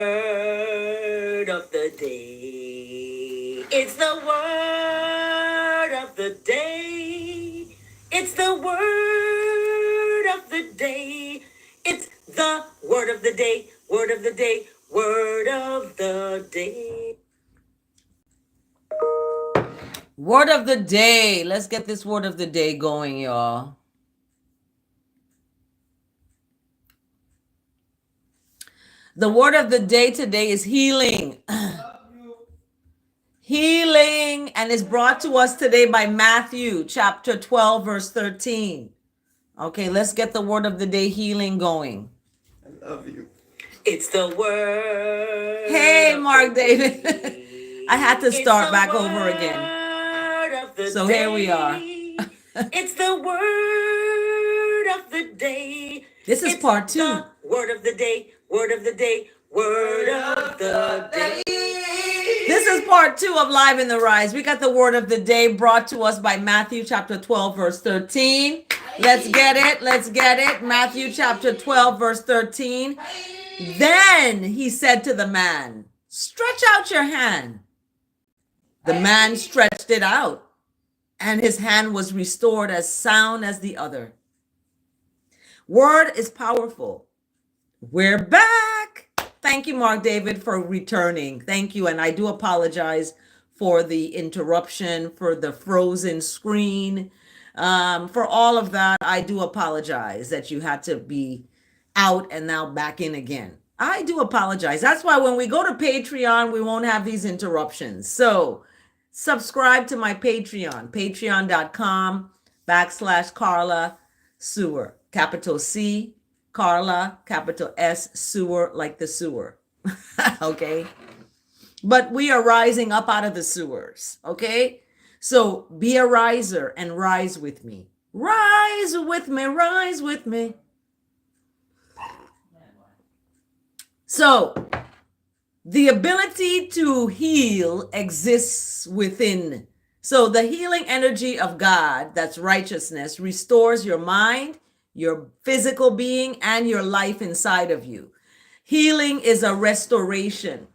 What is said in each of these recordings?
Word of the day. It's the word of the day. It's the word of the day. It's the word of the day. Word of the day. Word of the day. Word of the day. Let's get this word of the day going, y'all. The word of the day today is healing. Healing, and is brought to us today by Matthew chapter 12, verse 13. Okay, let's get the word of the day healing going. I love you. It's the word. Hey, Mark David. I had to start back over again. So here we are. It's the word of the day. This is part 2. Word of the day, word of the day, word of the day. This is part 2 of Live in the Rise. We got the word of the day brought to us by Matthew chapter 12, verse 13. Let's get it. Let's get it. Matthew chapter 12, verse 13. Then he said to the man, "Stretch out your hand." The man stretched it out, and his hand was restored as sound as the other. Word is powerful. We're back. Thank you, Mark David, for returning. Thank you. And I do apologize for the interruption, for the frozen screen, for all of that. I do apologize that you had to be out and now back in again. I do apologize. That's why when we go to Patreon, we won't have these interruptions. So subscribe to my Patreon, patreon.com/Carla Sewer, capital C, Carla, capital S, sewer, like the sewer. Okay. But we are rising up out of the sewers. Okay. So be a riser and rise with me. Rise with me, rise with me. So the ability to heal exists within. So the healing energy of God, that's righteousness, restores your mind, your physical being, and your life inside of you. Healing is a restoration.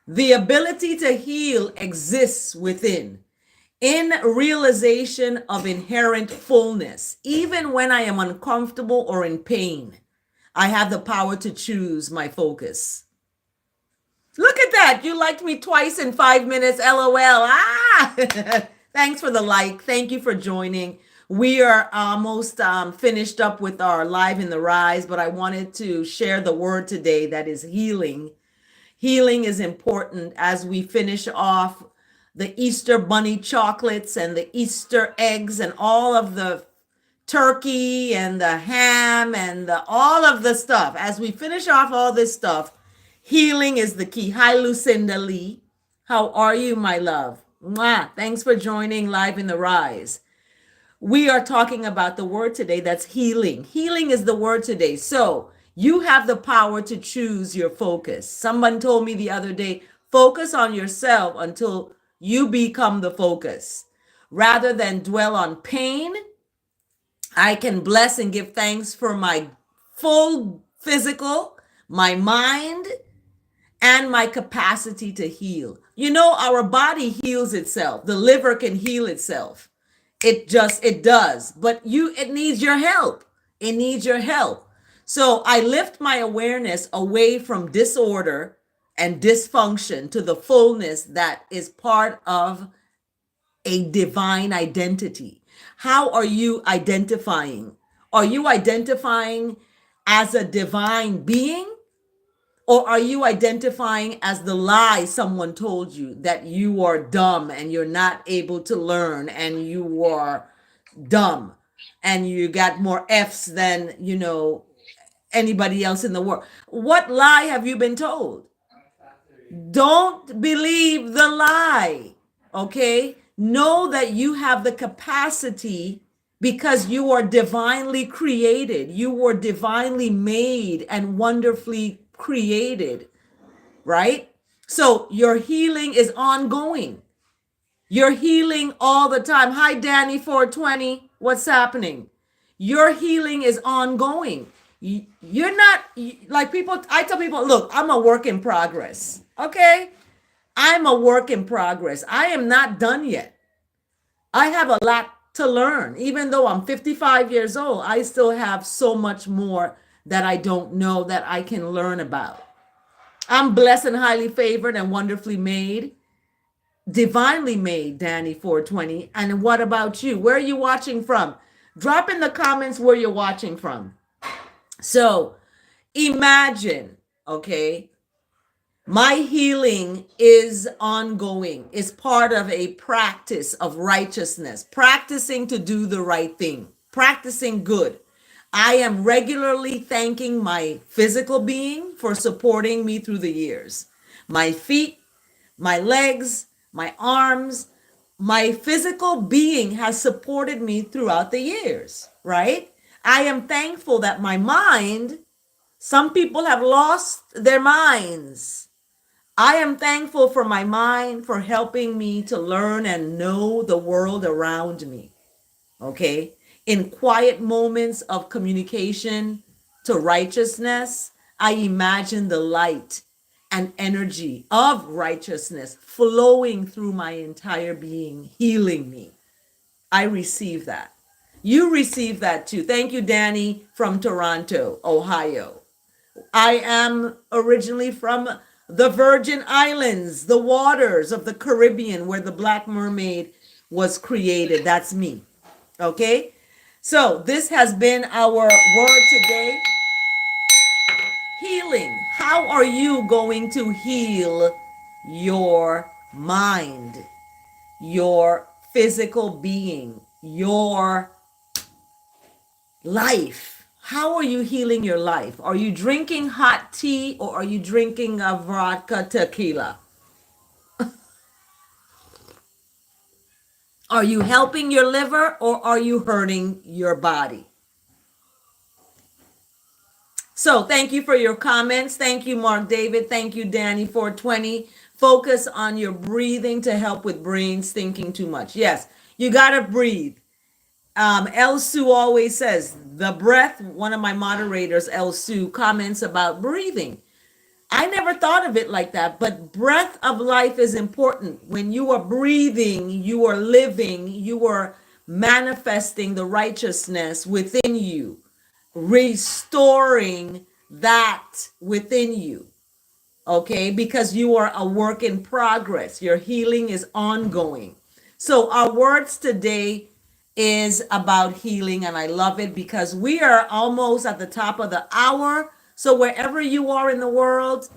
The ability to heal exists within, in realization of inherent fullness. Even when I am uncomfortable or in pain, I have the power to choose my focus. Look at that. You liked me twice in 5 minutes. LOL. Thanks for the like. Thank you for joining. We are almost finished up with our Live in the Rise, but I wanted to share the word today that is healing. Healing is important as we finish off the Easter bunny chocolates and the Easter eggs and all of the turkey and the ham and all of the stuff. As we finish off all this stuff, healing is the key. Hi, Lucinda Lee. How are you, my love? Mwah. Thanks for joining Live in the Rise. We are talking about the word today that's healing. Healing is the word today. So you have the power to choose your focus. Someone told me the other day, focus on yourself until you become the focus. Rather than dwell on pain, I can bless and give thanks for my full physical, my mind, and my capacity to heal. You know, our body heals itself. The liver can heal itself. It does. But it needs your help. It needs your help. So I lift my awareness away from disorder and dysfunction to the fullness that is part of a divine identity. How are you identifying? Are you identifying as a divine being? Or are you identifying as the lie someone told you that you are dumb and you're not able to learn and you are dumb and you got more F's than, anybody else in the world? What lie have you been told? Don't believe the lie, okay? Know that you have the capacity because you are divinely created. You were divinely made and wonderfully created, right? So your healing is ongoing. You're healing all the time. Hi, Danny 420. What's happening? Your healing is ongoing. You're not like people. I tell people, look, I'm a work in progress. Okay. I'm a work in progress. I am not done yet. I have a lot to learn. Even though I'm 55 years old, I still have so much more that I don't know that I can learn about. I'm blessed and highly favored and wonderfully made, divinely made, Danny 420. And what about you? Where are you watching from? Drop in the comments where you're watching from. So imagine, okay, my healing is ongoing, is part of a practice of righteousness, practicing to do the right thing, practicing good. I am regularly thanking my physical being for supporting me through the years. My feet, my legs, my arms, my physical being has supported me throughout the years, right? I am thankful that my mind, some people have lost their minds. I am thankful for my mind for helping me to learn and know the world around me. Okay. In quiet moments of communication to righteousness, I imagine the light and energy of righteousness flowing through my entire being, healing me. I receive that. You receive that too. Thank you, Danny from Toronto, Ohio. I am originally from the Virgin Islands, the waters of the Caribbean where the Black Mermaid was created. That's me. Okay? So, this has been our word today, healing. How are you going to heal your mind, your physical being, your life? How are you healing your life? Are you drinking hot tea or are you drinking a vodka tequila? Are you helping your liver or are you hurting your body? So thank you for your comments. Thank you, Mark David. Thank you, Danny 420. Focus on your breathing to help with brains thinking too much. Yes, you got to breathe. El Sue always says the breath. One of my moderators, El Sue, comments about breathing. I never thought of it like that, but breath of life is important. When you are breathing, you are living, you are manifesting the righteousness within you, restoring that within you. Okay, because you are a work in progress. Your healing is ongoing. So our words today is about healing, and I love it because we are almost at the top of the hour. So wherever you are in the world,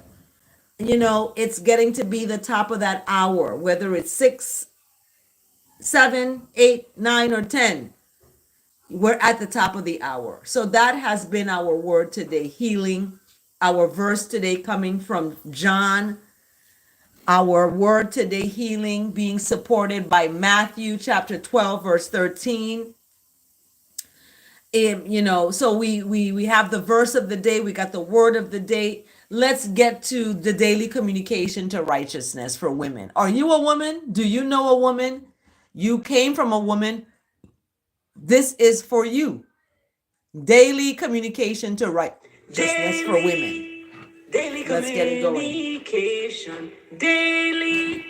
you know, it's getting to be the top of that hour, whether it's 6, 7, 8, 9, or 10. We're at the top of the hour. So that has been our word today, healing. Our verse today coming from John. Our word today, healing, being supported by Matthew chapter 12, verse 13. You know, so we have the verse of the day, we got the word of the day. Let's get to the daily communication to righteousness for women. Are you a woman? Do you know a woman? You came from a woman. This is for you. Daily communication to righteousness for women. Daily Let's get it going. Communication. Daily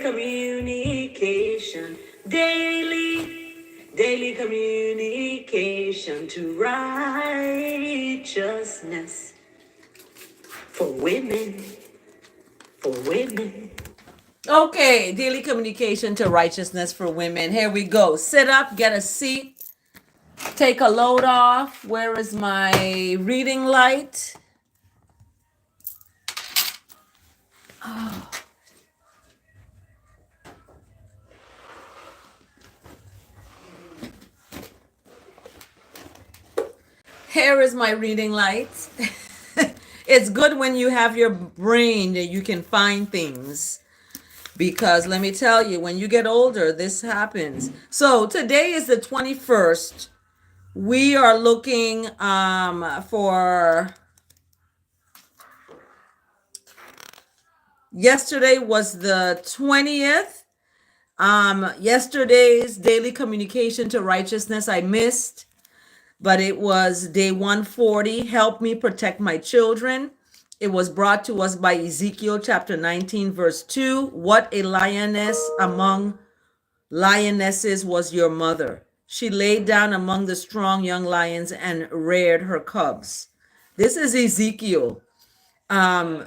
communication. Daily communication to righteousness for women. For women. Okay, daily communication to righteousness for women. Here we go. Sit up, get a seat, take a load off. Where is my reading light? Oh. Here is my reading light. It's good when you have your brain that you can find things. Because let me tell you, when you get older, this happens. So today is the 21st. We are looking for... Yesterday was the 20th. Yesterday's daily communication to righteousness I missed. but it was day 140. Help me protect my children. It was brought to us by Ezekiel chapter 19, verse 2. What a lioness among lionesses was your mother. She laid down among the strong young lions and reared her cubs. This is Ezekiel. Um,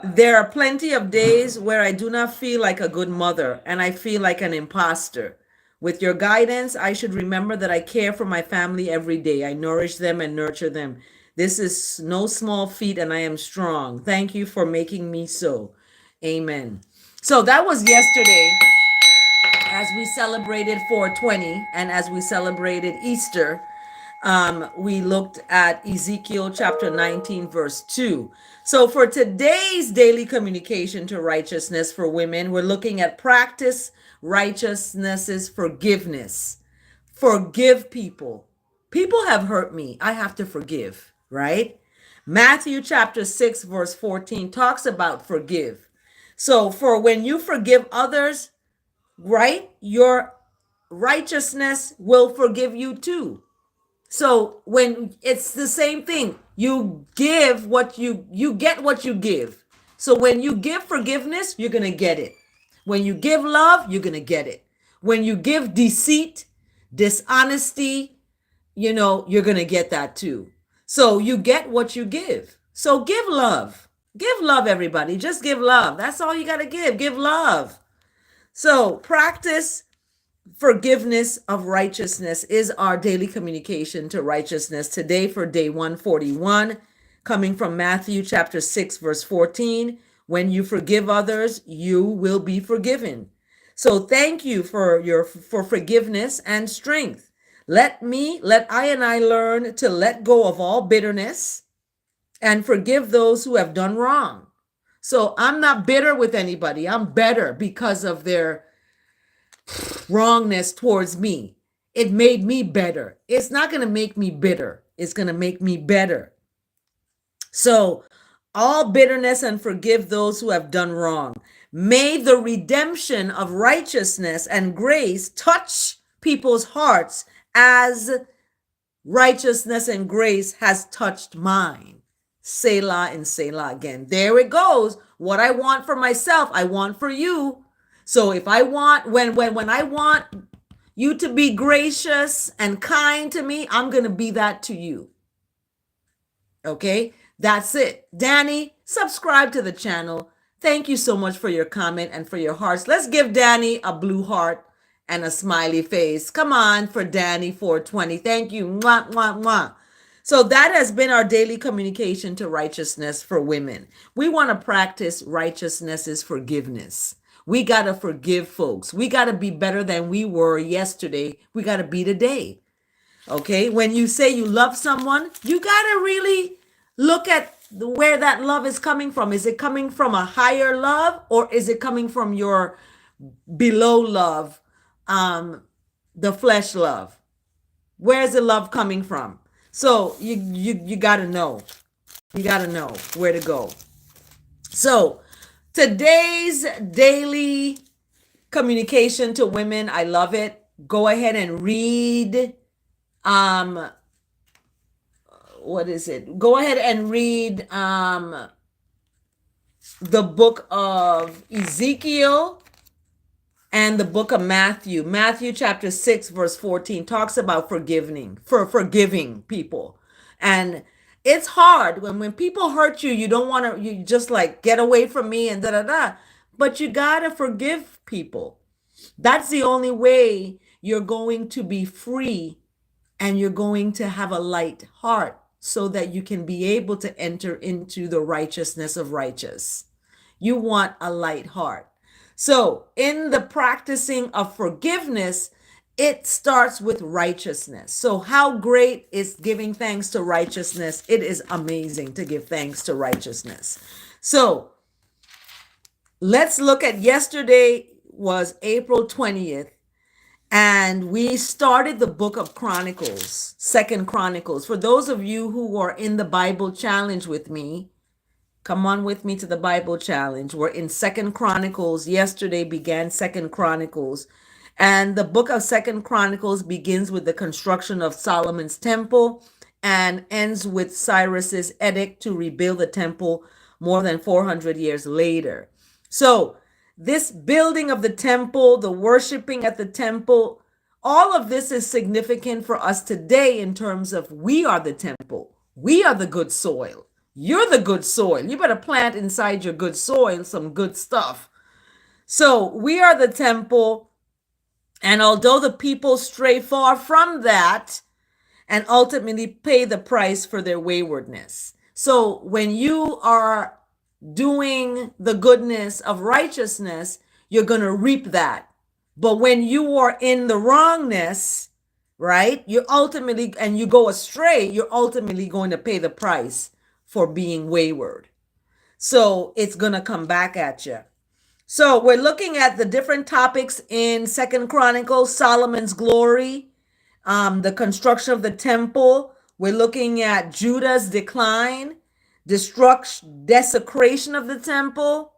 there are plenty of days where I do not feel like a good mother and I feel like an imposter. With your guidance, I should remember that I care for my family every day. I nourish them and nurture them. This is no small feat and I am strong. Thank you for making me so. Amen. So that was yesterday as we celebrated 420 and as we celebrated Easter. We looked at Ezekiel chapter 19, verse 2. So for today's daily communication to righteousness for women, we're looking at practice righteousness's forgiveness. Forgive people. People have hurt me. I have to forgive, right? Matthew chapter 6, verse 14 talks about forgive. So for when you forgive others, right, your righteousness will forgive you too. So when it's the same thing, you give what you get what you give. So when you give forgiveness, you're going to get it. When you give love, you're going to get it. When you give deceit, dishonesty, you're going to get that too. So you get what you give. So give love. Give love, everybody. Just give love. That's all you got to give. Give love. So practice forgiveness of righteousness is our daily communication to righteousness today for day 141, coming from Matthew chapter 6, verse 14. When you forgive others, you will be forgiven. So thank you for forgiveness and strength. Let I and I learn to let go of all bitterness and forgive those who have done wrong. So I'm not bitter with anybody. I'm better because of their wrongness towards me. It made me better. It's not going to make me bitter. It's going to make me better. So, all bitterness and forgive those who have done wrong. May the redemption of righteousness and grace touch people's hearts as righteousness and grace has touched mine. Selah and Selah again. There it goes. What I want for myself, I want for you. So if I want, when I want you to be gracious and kind to me, I'm going to be that to you. Okay, that's it. Danny, subscribe to the channel. Thank you so much for your comment and for your hearts. Let's give Danny a blue heart and a smiley face. Come on for Danny 420. Thank you. Mwah, mwah, mwah. So that has been our daily communication to righteousness for women. We want to practice righteousness's forgiveness. We got to forgive folks. We got to be better than we were yesterday. We got to be today. Okay? When you say you love someone, you got to really look at where that love is coming from. Is it coming from a higher love or is it coming from your below love, the flesh love? Where's the love coming from? So you got to know. You got to know where to go. So today's daily communication to women, I love it. Go ahead and read. What is it? Go ahead and read the book of Ezekiel and the book of Matthew. Matthew chapter 6, verse 14 talks about forgiving people. And it's hard when people hurt you, you don't want to, you just like get away from me and da-da-da. But you got to forgive people. That's the only way you're going to be free and you're going to have a light heart so that you can be able to enter into the righteousness of righteous. You want a light heart. So in the practicing of forgiveness, it starts with righteousness. So how great is giving thanks to righteousness? It is amazing to give thanks to righteousness. So let's look at yesterday was April 20th. And we started the book of Chronicles, 2nd Chronicles. For those of you who are in the Bible challenge with me, come on with me to the Bible challenge. We're in 2nd Chronicles. Yesterday began 2nd Chronicles. And the book of Second Chronicles begins with the construction of Solomon's temple and ends with Cyrus's edict to rebuild the temple more than 400 years later. So, this building of the temple, the worshiping at the temple, all of this is significant for us today in terms of we are the temple. We are the good soil. You're the good soil. You better plant inside your good soil some good stuff. So, we are the temple. And although the people stray far from that and ultimately pay the price for their waywardness. So when you are doing the goodness of righteousness, you're going to reap that. But when you are in the wrongness, right, you ultimately, and you go astray, you're ultimately going to pay the price for being wayward. So it's going to come back at you. So we're looking at the different topics in Second Chronicles: Solomon's glory, the construction of the temple. We're looking at Judah's decline, destruction, desecration of the temple,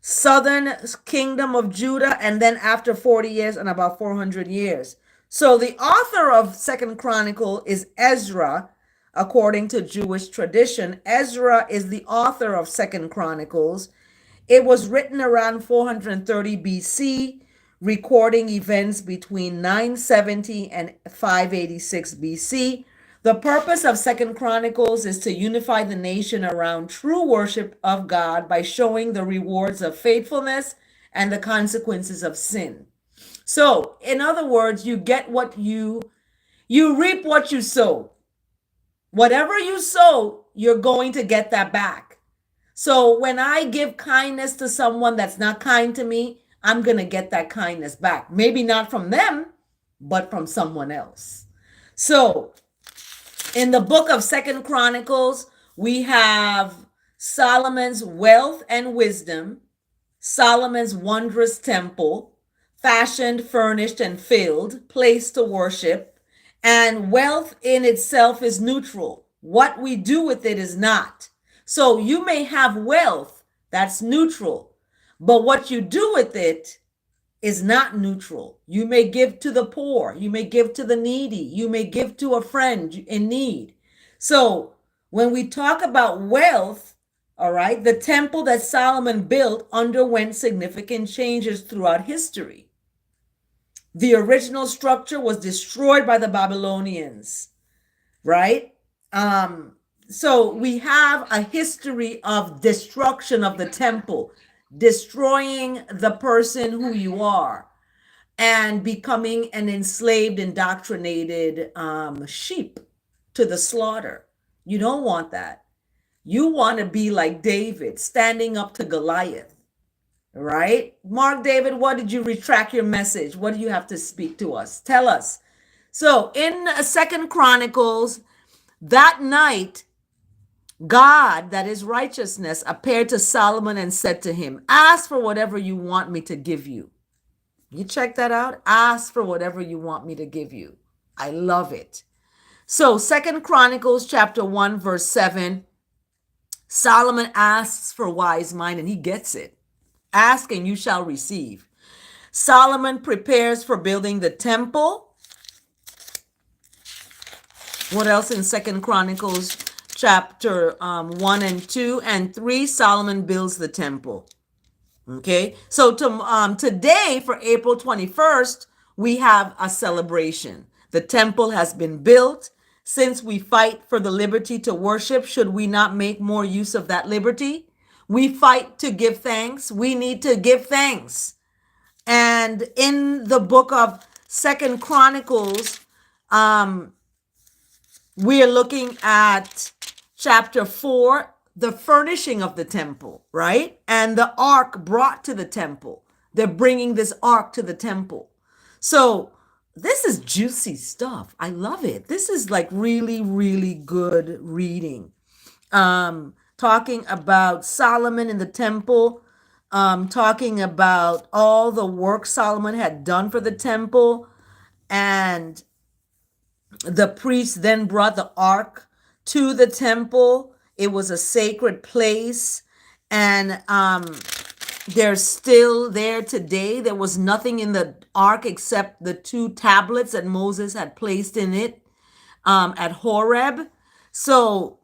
southern kingdom of Judah, and then after 40 years and about 400 years. So the author of Second Chronicle is Ezra, according to Jewish tradition. Ezra is the author of Second Chronicles. It was written around 430 BC, recording events between 970 and 586 BC. The purpose of Second Chronicles is to unify the nation around true worship of God by showing the rewards of faithfulness and the consequences of sin. So, in other words, you get what you reap what you sow. Whatever you sow, you're going to get that back. So when I give kindness to someone that's not kind to me, I'm going to get that kindness back. Maybe not from them, but from someone else. So in the book of Second Chronicles, we have Solomon's wealth and wisdom, Solomon's wondrous temple, fashioned, furnished, and filled, place to worship. And wealth in itself is neutral. What we do with it is not. So you may have wealth that's neutral, but what you do with it is not neutral. You may give to the poor, you may give to the needy, you may give to a friend in need. So when we talk about wealth, all right, the temple that Solomon built underwent significant changes throughout history. The original structure was destroyed by the Babylonians, right? So we have a history of destruction of the temple, destroying the person who you are and becoming an enslaved, indoctrinated sheep to the slaughter. You don't want that. You want to be like David, standing up to Goliath, right? Mark David, what did you retract your message? What do you have to speak to us? Tell us. So in Second Chronicles, that night, God, that is righteousness, appeared to Solomon and said to him, ask for whatever you want me to give you. You check that out? Ask for whatever you want me to give you. I love it. So Second Chronicles chapter 1, verse 7, Solomon asks for wise mind and he gets it. Ask and you shall receive. Solomon prepares for building the temple. What else in Second Chronicles chapter 1 and 2 and 3? Solomon builds the temple. Okay, so today for April 21st, we have a celebration. The temple has been built. Since we fight for the liberty to worship, should we not make more use of that liberty? We fight to give thanks. We need to give thanks. And in the book of Second Chronicles, we are looking at chapter 4, the furnishing of the temple, right? And the ark brought to the temple. They're bringing this ark to the temple. So this is juicy stuff. I love it. This is like really, really good reading. Talking about Solomon in the temple, talking about all the work Solomon had done for the temple, and the priests then brought the ark to the temple. It was a sacred place. And They're still there today. There was nothing in the ark except the two tablets that Moses had placed in it at Horeb. So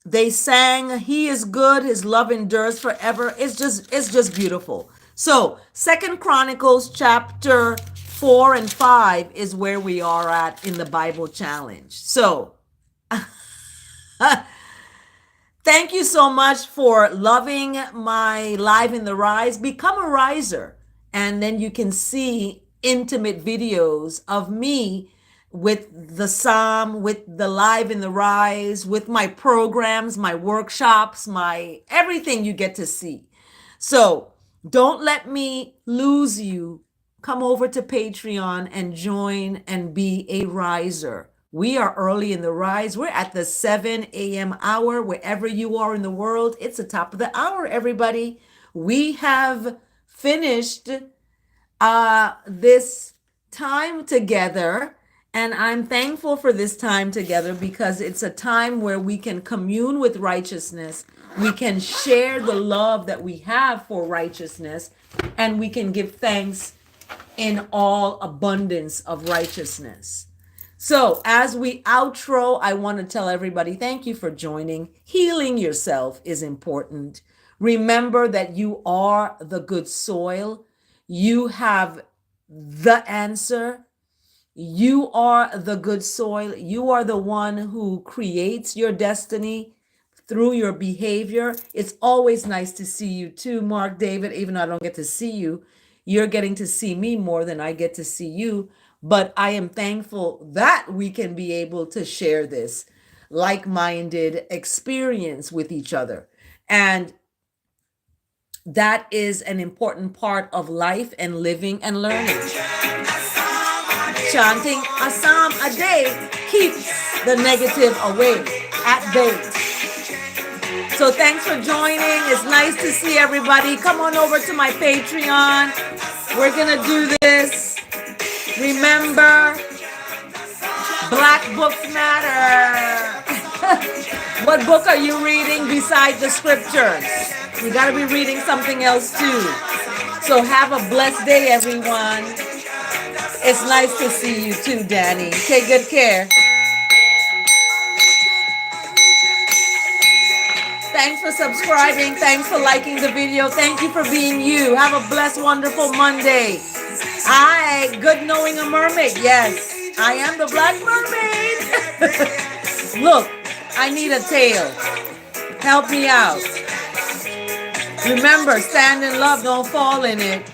they sang, "He is good, his love endures forever." It's just beautiful. So Second Chronicles chapter 4 and 5 is where we are at in the Bible challenge. So thank you so much for loving my Live in the Rise. Become a riser, and then you can see intimate videos of me with the Psalm, with the Live in the Rise, with my programs, my workshops, my everything you get to see. So don't let me lose you. Come over to Patreon and join and be a riser. We are early in the rise. We're at the 7 a.m. hour. Wherever you are in the world, it's the top of the hour, everybody. We have finished this time together, and I'm thankful for this time together because it's a time where we can commune with righteousness. We can share the love that we have for righteousness, and we can give thanks in all abundance of righteousness. So, as we outro, I want to tell everybody thank you for joining. Healing yourself is important. Remember that you are the good soil. You have the answer. You are the good soil. You are the one who creates your destiny through your behavior. It's always nice to see you too, Mark David, even though I don't get to see you. You're getting to see me more than I get to see you. But I am thankful that we can be able to share this like-minded experience with each other. And that is an important part of life and living and learning. Chanting a psalm a day keeps the negative away, at bay. So thanks for joining. It's nice to see everybody. Come on over to my Patreon. We're going to do this. Remember, Black books matter. What book are you reading besides the scriptures? You got to be reading something else too. So have a blessed day, everyone. It's nice to see you too, Danny. Take good care. Thanks for subscribing. Thanks for liking the video. Thank you for being you. Have a blessed, wonderful Monday. Hi, good knowing a mermaid. Yes, I am the Black Mermaid. Look, I need a tail. Help me out. Remember, stand in love, don't fall in it.